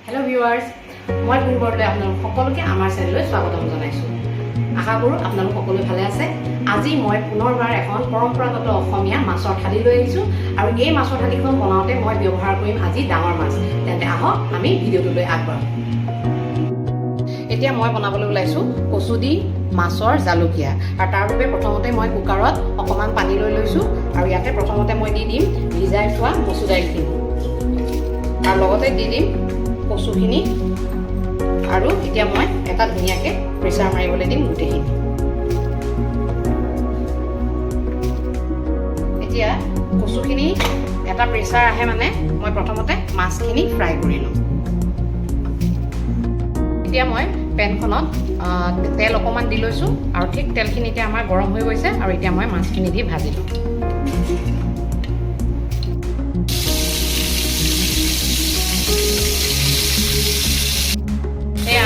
Hello viewers, মই পুনৰবাৰ আপোনালোক সকলোকে আমাৰ চেনেললৈ স্বাগতম জনাইছোঁ। আশা কৰোঁ আপোনালোক সকলো ভালে আছে। আজি মই পুনৰবাৰ এখন পৰম্পৰাগত অসমীয়া মাছৰ থালি লৈ আহিছোঁ আৰু এই মাছৰ থালিখন বনাওঁতে মই ব্যৱহাৰ কৰিম আজি ডাঙৰ মাছ। তেন্তে আহক আমি ভিডিঅ'টোলৈ আগবাঢ়ো। এতিয়া মই বনাবলৈ ওলাইছোঁ কচু দি মাছৰ জালুকীয়া আৰু তাৰ বাবে প্ৰথমতে মই কুকাৰত অকণমান পানী লৈ লৈছোঁ আৰু ইয়াতে প্ৰথমতে মই দি দিম ভিজাই থোৱা মচুৰ দাইলখিনি আৰু লগতে দি দিম কচুখিনি আৰু এতিয়া মই এটা ধুনীয়াকৈ প্ৰেছাৰ মাৰিবলৈ দিম গোটেইখিনি। এতিয়া কচুখিনি এটা প্ৰেছাৰ আহে মানে মই প্ৰথমতে মাছখিনি ফ্ৰাই কৰি লওঁ। এতিয়া মই পেনখনত তেল অকণমান দি লৈছোঁ আৰু ঠিক তেলখিনি এতিয়া আমাৰ গৰম হৈ গৈছে আৰু এতিয়া মই মাছখিনি দি ভাজি লওঁ।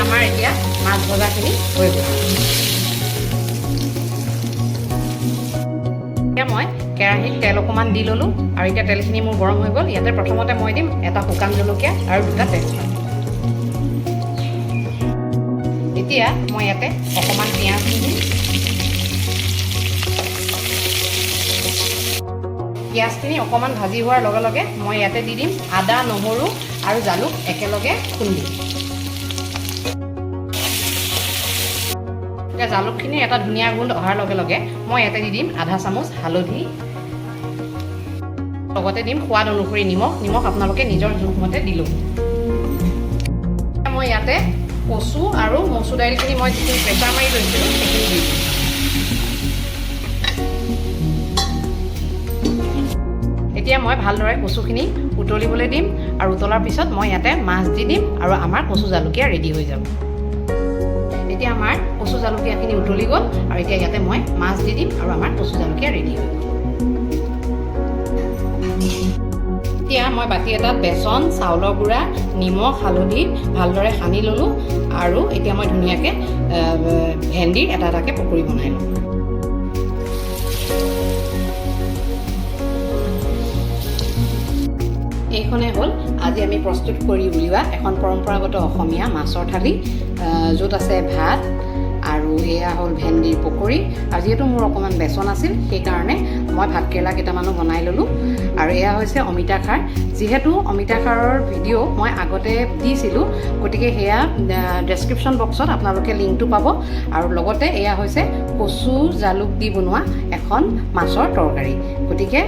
আমাৰ এতিয়া মাছ ভজাখিনি হৈ গ'ল। এতিয়া মই কেৰাহীত তেল অকণমান দি ল'লোঁ আৰু এতিয়া তেলখিনি মোৰ গৰম হৈ গ'ল। ইয়াতে প্ৰথমতে মই দিম এটা শুকান জলকীয়া আৰু দুটা তেজপাত। এতিয়া মই ইয়াতে অকণমান পিঁয়াজ দি দিম। পিঁয়াজখিনি অকণমান ভাজি হোৱাৰ লগে লগে মই ইয়াতে দি দিম আদা, নহৰু আৰু জালুক একেলগে খুন্দি। এতিয়া জালুকখিনি এটা ধুনীয়া গোন্ধ অহাৰ লগে লগে মই ইয়াতে দি দিম আধা চামুচ হালধি, লগতে দিম সোৱাদ অনুসৰি নিমখ আপোনালোকে নিজৰ জোখমতে দিলোঁ। মই ইয়াতে কচু আৰু মচুৰ দাইলখিনি মই যিখিনি প্ৰেছাৰ মাৰি লৈছিলোঁ সেইখিনি দি দিম। এতিয়া মই ভালদৰে কচুখিনি উতলিবলৈ দিম আৰু উতলাৰ পিছত মই ইয়াতে মাছ দি দিম আৰু আমাৰ কচু জালুকীয়া ৰেডি হৈ যাব। এতিয়া আমাৰ কচু জালুকীয়াখিনি উতলি গ'ল আৰু এতিয়া ইয়াতে মই মাছ দি দিম আৰু আমাৰ কচু জালুকীয়া ৰেডি হৈ গ'ল। এতিয়া মই বাতি এটাত বেচন, চাউলৰ গুড়া, নিমখ, হালধি ভালদৰে সানি ল'লোঁ আৰু এতিয়া মই ধুনীয়াকৈ ভেন্দিৰ এটা এটাকৈ পকৰি বনাই লওঁ। এইখনে হ'ল আজি আমি প্ৰস্তুত কৰি উলিওৱা এখন পৰম্পৰাগত অসমীয়া মাছৰ থালি, য'ত আছে ভাত আৰু এয়া হ'ল ভেন্দিৰ পকৰি। আৰু যিহেতু মোৰ অকণমান বেচন আছিল সেইকাৰণে মই ভাতকেৰেলা কেইটামানো বনাই ল'লোঁ আৰু এয়া হৈছে অমিতা খাৰ। যিহেতু অমিতা খাৰৰ ভিডিঅ' মই আগতে দিছিলোঁ, গতিকে সেয়া ডেছক্ৰিপশ্যন বক্সত আপোনালোকে লিংকটো পাব। আৰু লগতে এয়া হৈছে কচু জালুক দি বনোৱা এখন মাছৰ তৰকাৰী। গতিকে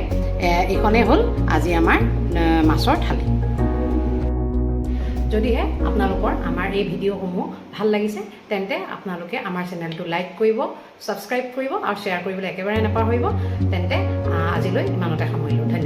এইখনেই হ'ল আজি আমাৰ মাছৰ থালি। যদিহে আপোনালোকৰ আমাৰ এই ভিডিঅ'সমূহ ভাল লাগিছে তেন্তে আপোনালোকে আমাৰ চেনেলটো লাইক কৰিব, ছাবস্ক্ৰাইব কৰিব আৰু শ্বেয়াৰ কৰিবলৈ একেবাৰে নাপাহৰিব। তেন্তে আজিলৈ ইমানতে সামৰিলোঁ। ধন্যবাদ।